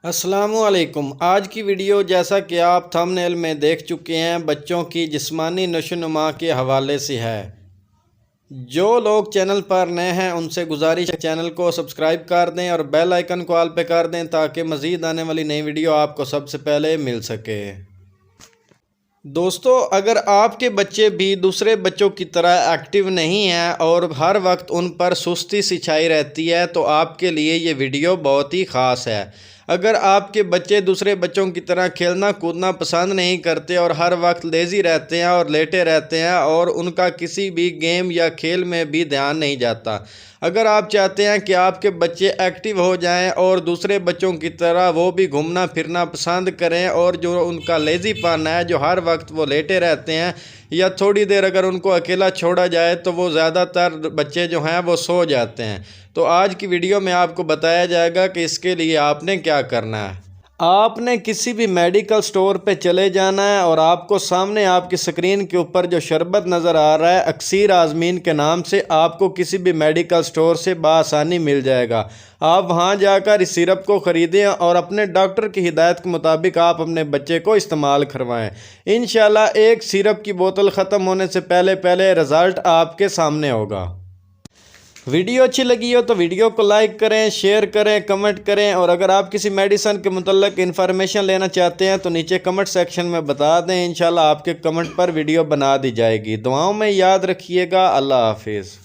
السلام علیکم۔ آج کی ویڈیو جیسا کہ آپ تھمبنیل میں دیکھ چکے ہیں بچوں کی جسمانی نشو و نما کے حوالے سے ہے۔ جو لوگ چینل پر نئے ہیں ان سے گزارش ہے چینل کو سبسکرائب کر دیں اور بیل آئیکن کو آل پہ کر دیں تاکہ مزید آنے والی نئی ویڈیو آپ کو سب سے پہلے مل سکے۔ دوستو، اگر آپ کے بچے بھی دوسرے بچوں کی طرح ایکٹیو نہیں ہیں اور ہر وقت ان پر سستی سی چھائی رہتی ہے تو آپ کے لیے یہ ویڈیو بہت ہی خاص ہے۔ اگر آپ کے بچے دوسرے بچوں کی طرح کھیلنا کودنا پسند نہیں کرتے اور ہر وقت لیزی رہتے ہیں اور لیٹے رہتے ہیں اور ان کا کسی بھی گیم یا کھیل میں بھی دھیان نہیں جاتا، اگر آپ چاہتے ہیں کہ آپ کے بچے ایکٹیو ہو جائیں اور دوسرے بچوں کی طرح وہ بھی گھومنا پھرنا پسند کریں اور جو ان کا لیزی پن ہے، جو ہر وقت وہ لیٹے رہتے ہیں یا تھوڑی دیر اگر ان کو اکیلا چھوڑا جائے تو وہ زیادہ تر بچے جو ہیں وہ سو جاتے ہیں، تو آج کی ویڈیو میں آپ کو بتایا جائے گا کہ اس کے لیے آپ نے کیا کرنا ہے۔ آپ نے کسی بھی میڈیکل سٹور پہ چلے جانا ہے اور آپ کو سامنے آپ کی سکرین کے اوپر جو شربت نظر آ رہا ہے اکسیر آزمین کے نام سے، آپ کو کسی بھی میڈیکل سٹور سے بآسانی مل جائے گا۔ آپ وہاں جا کر اس سیرپ کو خریدیں اور اپنے ڈاکٹر کی ہدایت کے مطابق آپ اپنے بچے کو استعمال کروائیں۔ انشاءاللہ ایک سیرپ کی بوتل ختم ہونے سے پہلے رزلٹ آپ کے سامنے ہوگا۔ ویڈیو اچھی لگی ہو تو ویڈیو کو لائک کریں، شیئر کریں، کمنٹ کریں، اور اگر آپ کسی میڈیسن کے متعلق انفارمیشن لینا چاہتے ہیں تو نیچے کمنٹ سیکشن میں بتا دیں، انشاءاللہ آپ کے کمنٹ پر ویڈیو بنا دی جائے گی۔ دعاؤں میں یاد رکھیے گا۔ اللہ حافظ۔